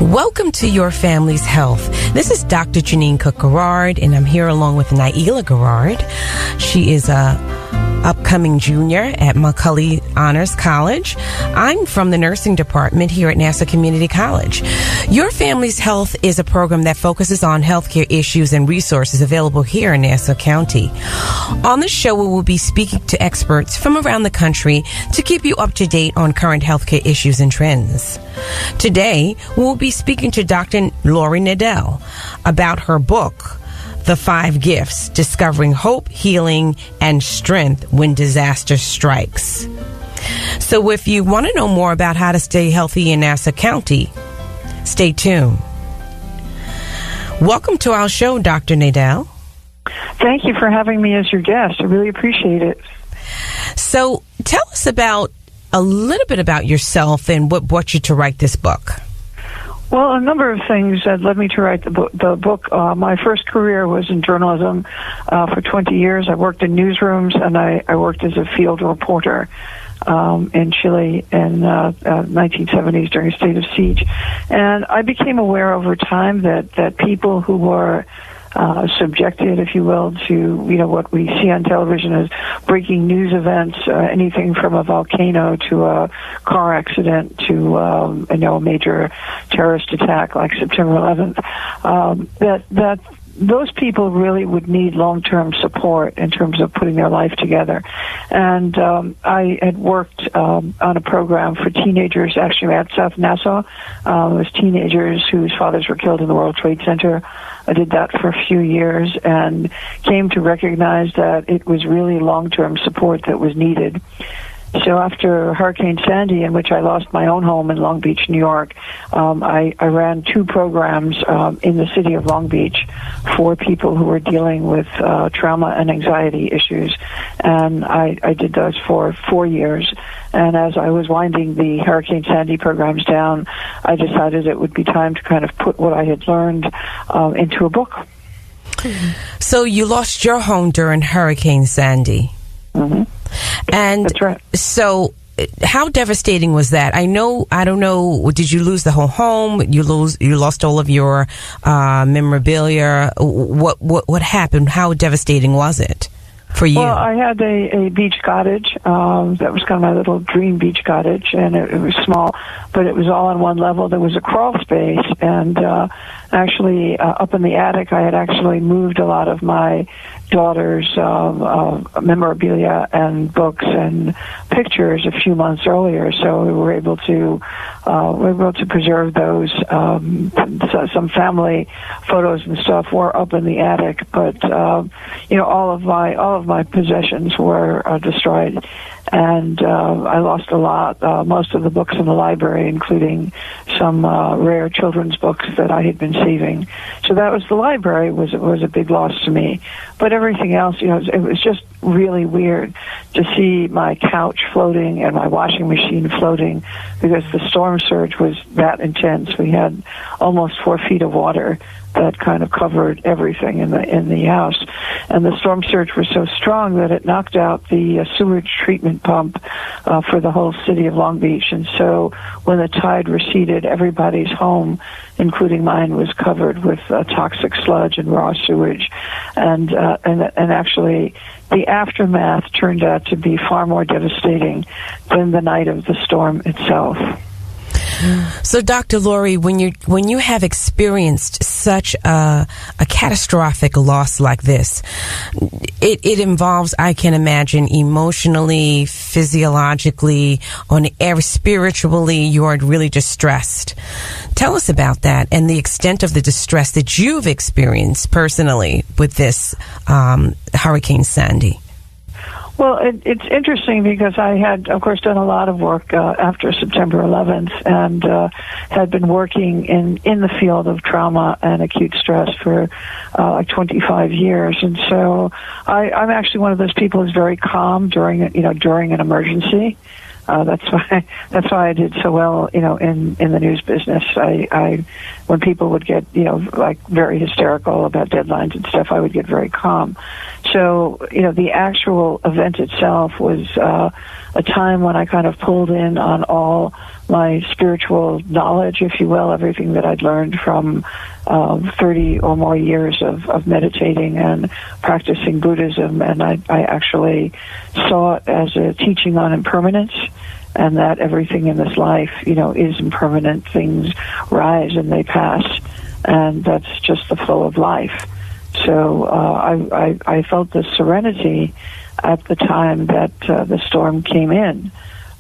Welcome to Your Family's Health. This is Dr. Jeanine Cook-Gerard, and I'm here along with Naila Gerard. She is a upcoming junior at McCully Honors College. I'm from the nursing department here at Nassau Community College. Your Family's Health is a program that focuses on healthcare issues and resources available here in Nassau County. On the show, we will be speaking to experts from around the country to keep you up to date on current healthcare issues and trends. Today, we'll be speaking to Dr. Laurie Nadel about her book, The 5 Gifts, Discovering Hope, Healing, and Strength When Disaster Strikes. So if you want to know more about how to stay healthy in Nassau County, stay tuned. Welcome to our show, Dr. Nadel. Thank you for having me as your guest. I really appreciate it. So tell us about a little bit about yourself and what brought you to write this book. Well, a number of things that led me to write the book. My first career was in journalism. For 20 years, I worked in newsrooms, and I worked as a field reporter in Chile in 1970s during a state of siege. And I became aware over time that people who were subjected, if you will, to what we see on television as breaking news events, anything from a volcano to a car accident to a major terrorist attack like September 11th. That those people really would need long-term support in terms of putting their life together. And I had worked on a program for teenagers, actually at South Nassau. It was teenagers whose fathers were killed in the World Trade Center. I did that for a few years and came to recognize that it was really long-term support that was needed. So after Hurricane Sandy, in which I lost my own home in Long Beach, New York, I ran 2 programs in the city of Long Beach for people who were dealing with trauma and anxiety issues. And I did those for 4 years. And as I was winding the Hurricane Sandy programs down, I decided it would be time to kind of put what I had learned into a book. So you lost your home during Hurricane Sandy. Mm-hmm. And that's right. So how devastating was that? I don't know, did you lose the whole home? You lost all of your memorabilia? What happened? How devastating was it for you? Well, I had a beach cottage. That was kind of my little dream beach cottage, and it was small, but it was all on one level. There was a crawl space, and actually up in the attic, I had actually moved a lot of my daughter's memorabilia and books and pictures a few months earlier, so we were able to preserve those. Some family photos and stuff were up in the attic, but all of my possessions were destroyed, and I lost a lot. Most of the books in the library, including some rare children's books that I had been saving. So that was the library was a big loss to me. But everything else, it was just really weird to see my couch floating and my washing machine floating because the storm surge was that intense. We had almost 4 feet of water that kind of covered everything in the house, and the storm surge was so strong that it knocked out the sewage treatment pump for the whole city of Long Beach. And so when the tide receded, everybody's home, including mine, was covered with toxic sludge and raw sewage, and actually the aftermath turned out to be far more devastating than the night of the storm itself. So, Dr. Laurie, when you have experienced such a catastrophic loss like this, it involves, I can imagine, emotionally, physiologically, spiritually, you are really distressed. Tell us about that and the extent of the distress that you've experienced personally with this Hurricane Sandy. Well, it's interesting because I had, of course, done a lot of work after September 11th and had been working in the field of trauma and acute stress for like 25 years. And so I'm actually one of those people who's very calm during an emergency. That's why I did so well, in the news business. I when people would get, like very hysterical about deadlines and stuff, I would get very calm. So, the actual event itself was a time when I kind of pulled in on all my spiritual knowledge, if you will, everything that I'd learned from 30 or more years of meditating and practicing Buddhism. And I actually saw it as a teaching on impermanence, and that everything in this life, is impermanent. Things rise and they pass, and that's just the flow of life. So I felt this serenity at the time that the storm came in.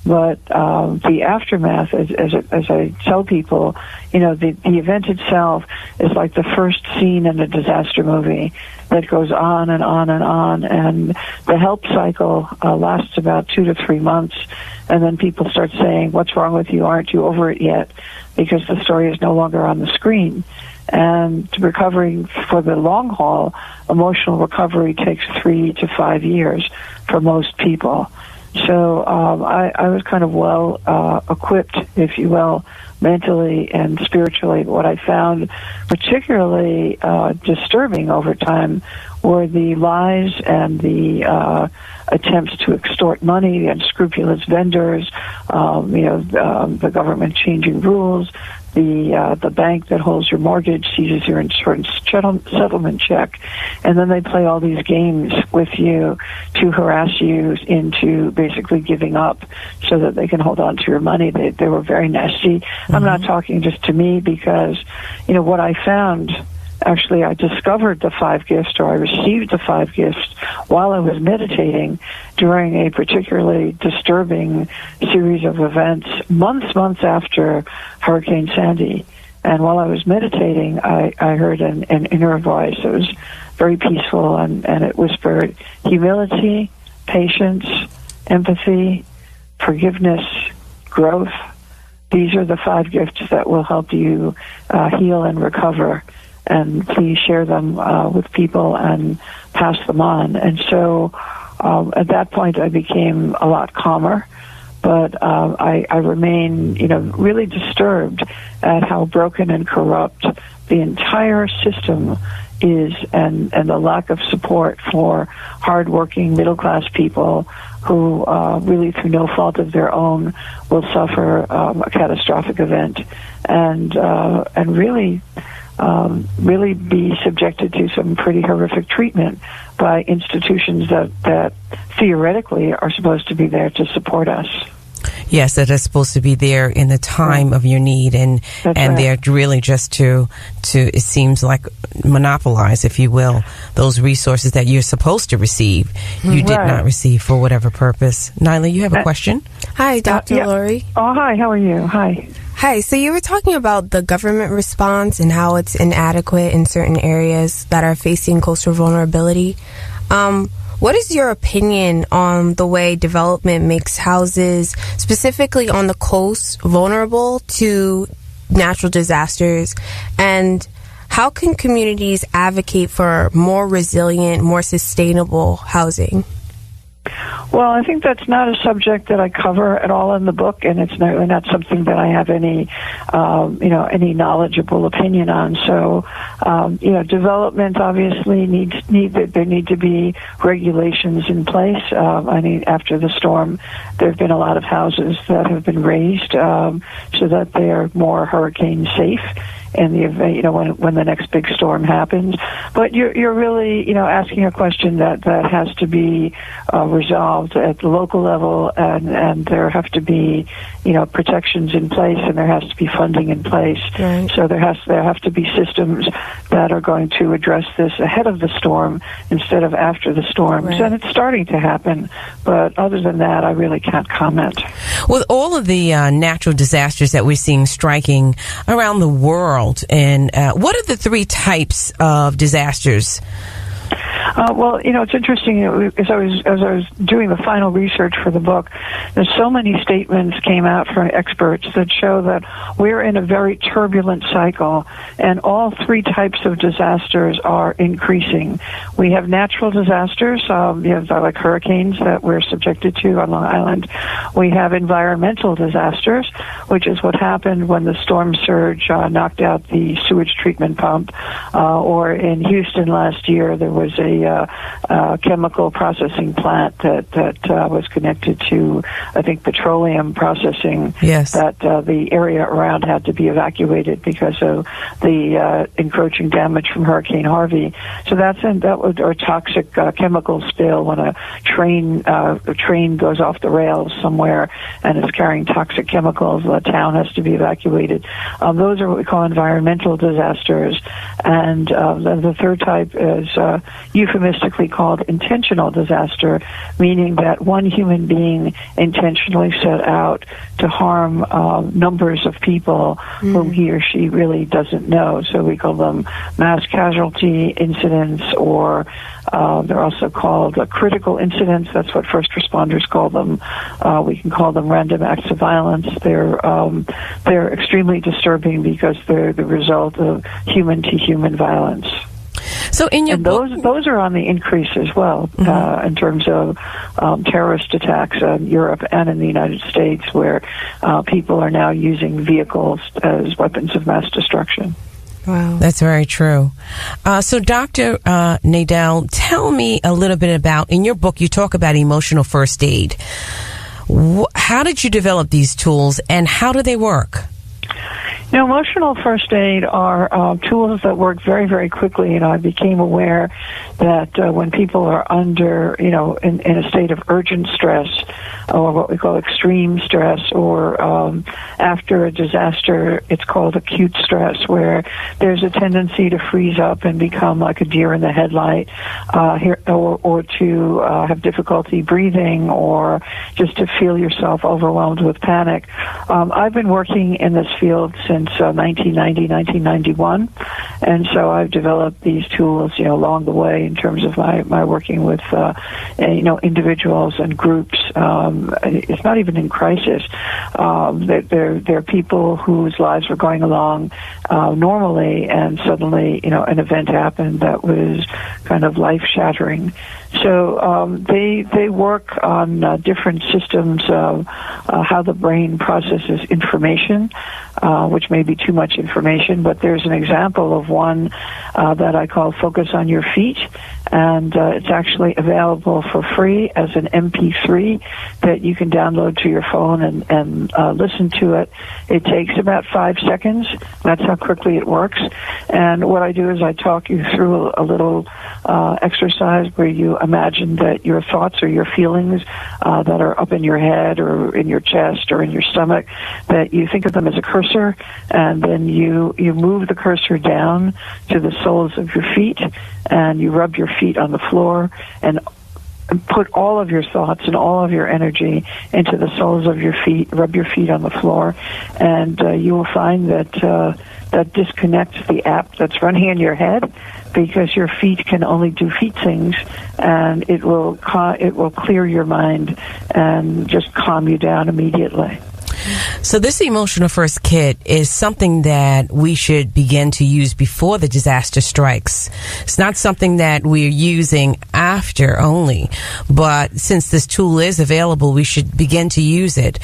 But the aftermath, as I tell people, the event itself is like the first scene in a disaster movie that goes on and on and on. And the help cycle lasts about 2 to 3 months. And then people start saying, "What's wrong with you? Aren't you over it yet?" Because the story is no longer on the screen. And recovering for the long haul, emotional recovery takes 3 to 5 years for most people. So I was kind of well equipped, if you will, mentally and spiritually. What I found particularly disturbing over time were the lies and the attempts to extort money, the unscrupulous vendors, the government changing rules, the bank that holds your mortgage seizes your insurance settlement check, and then they play all these games with you to harass you into basically giving up so that they can hold on to your money. They were very nasty. Mm-hmm. I'm not talking just to me, because what I found, actually, I discovered the 5 gifts, or I received the 5 gifts while I was meditating during a particularly disturbing series of events months after Hurricane Sandy. And while I was meditating, I heard an inner voice. It was very peaceful, and it whispered, humility, patience, empathy, forgiveness, growth. These are the 5 gifts that will help you heal and recover. And please share them with people and pass them on. And so at that point, I became a lot calmer, but I remain, really disturbed at how broken and corrupt the entire system is, and the lack of support for hardworking middle-class people who really, through no fault of their own, will suffer a catastrophic event and really be subjected to some pretty horrific treatment by institutions that theoretically are supposed to be there to support us. Yes, that is supposed to be there in the time of your need, and right. They're really just to it seems like monopolize, if you will, those resources that you're supposed to receive. You did not receive for whatever purpose. Nyla, you have a question? Hi, Dr. Laurie. Oh, hi. How are you? Hi. Hi. So you were talking about the government response and how it's inadequate in certain areas that are facing coastal vulnerability. What is your opinion on the way development makes houses, specifically on the coast, vulnerable to natural disasters? And how can communities advocate for more resilient, more sustainable housing? Well, I think that's not a subject that I cover at all in the book, and it's really not something that I have any knowledgeable opinion on. So, development obviously there need to be regulations in place. After the storm, there have been a lot of houses that have been raised so that they are more hurricane safe in the event, when the next big storm happens. But you're really, asking a question that has to be resolved at the local level, and there have to be, protections in place, and there has to be funding in place. Right. So there have to be systems that are going to address this ahead of the storm instead of after the storms. Right. And it's starting to happen, but other than that, I really can't comment. With all of the natural disasters that we're seeing striking around the world, and what are the 3 types of disasters? Well, it's interesting. As I was doing the final research for the book, there's so many statements came out from experts that show that we're in a very turbulent cycle, and all 3 types of disasters are increasing. We have natural disasters, like hurricanes that we're subjected to on Long Island. We have environmental disasters, which is what happened when the storm surge knocked out the sewage treatment pump, or in Houston last year there was a chemical processing plant that was connected to, I think, petroleum processing. Yes. That the area around had to be evacuated because of the encroaching damage from Hurricane Harvey. So that would, or toxic chemical spill when a train goes off the rails somewhere and is carrying toxic chemicals. The town has to be evacuated. Those are what we call environmental disasters. And the third type is euphemistically called intentional disaster, meaning that one human being intentionally set out to harm numbers of people whom he or she really doesn't know. So we call them mass casualty incidents, or they're also called critical incidents. That's what first responders call them. We can call them random acts of violence. They're extremely disturbing because they're the result of human-to-human violence. So in your book, those are on the increase as well, in terms of terrorist attacks in Europe and in the United States, where people are now using vehicles as weapons of mass destruction. Wow. That's very true. So Dr. Nadel, tell me a little bit about, in your book you talk about emotional first aid. How did you develop these tools, and how do they work? Emotional first aid are tools that work very, very quickly. I became aware that when people are under, in a state of urgent stress, or what we call extreme stress, or after a disaster, it's called acute stress, where there's a tendency to freeze up and become like a deer in the headlight, or to have difficulty breathing, or just to feel yourself overwhelmed with panic. I've been working in this field since 1990, 1991, and so I've developed these tools, along the way in terms of my working with, individuals and groups. It's not even in crisis. They're people whose lives were going along normally, and suddenly, an event happened that was kind of life-shattering. So they work on different systems of how the brain processes information, which may be too much information, but there's an example of one that I call Focus on Your Feet, and it's actually available for free as an MP3 that you can download to your phone and listen to it. It takes about 5 seconds. That's how quickly it works. And what I do is I talk you through a little exercise where you imagine that your thoughts or your feelings that are up in your head or in your chest or in your stomach, that you think of them as a cursor, and then you move the cursor down to the soles of your feet, and you rub your feet on the floor and put all of your thoughts and all of your energy into the soles of your feet. Rub your feet on the floor, and you will find that that disconnects the app that's running in your head, because your feet can only do feet things, and it will clear your mind and just calm you down immediately. So this emotional first kit is something that we should begin to use before the disaster strikes. It's not something that we're using after only, but since this tool is available, we should begin to use it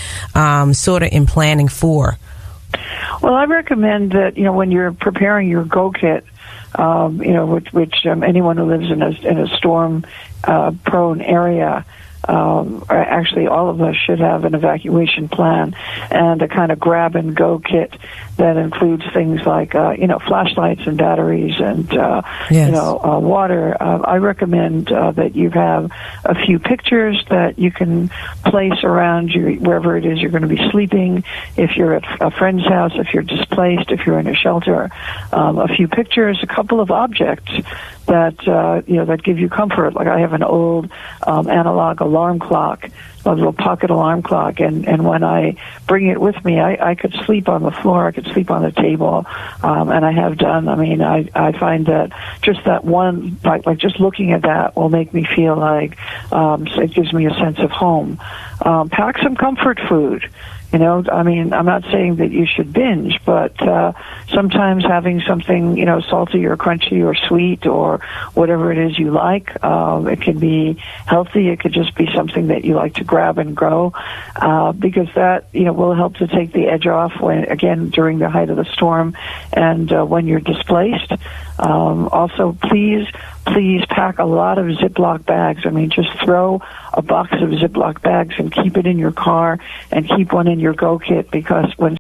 sort of in planning for. Well, I recommend that, when you're preparing your Go Kit, which anyone who lives in a storm prone area, actually all of us should have an evacuation plan and a kind of grab and go kit that includes things like flashlights and batteries and water. I recommend that you have a few pictures that you can place around you wherever it is you're going to be sleeping. If you're at a friend's house, if you're displaced, if you're in a shelter, a few pictures, a couple of objects that that give you comfort. Like I have an old analog alarm clock, a little pocket alarm clock, and when I bring it with me, I could sleep on the floor, I could sleep on the table, and I have done. I mean, I find that just that one, like just looking at that will make me feel like it gives me a sense of home. Pack some comfort food. I mean, I'm not saying that you should binge, but sometimes having something, salty or crunchy or sweet or whatever it is you like, it can be healthy. It could just be something that you like to grab and go, because that, will help to take the edge off during the height of the storm and when you're displaced. Also, please pack a lot of Ziploc bags. I mean, just throw a box of Ziploc bags and keep it in your car and keep one in your go kit, because when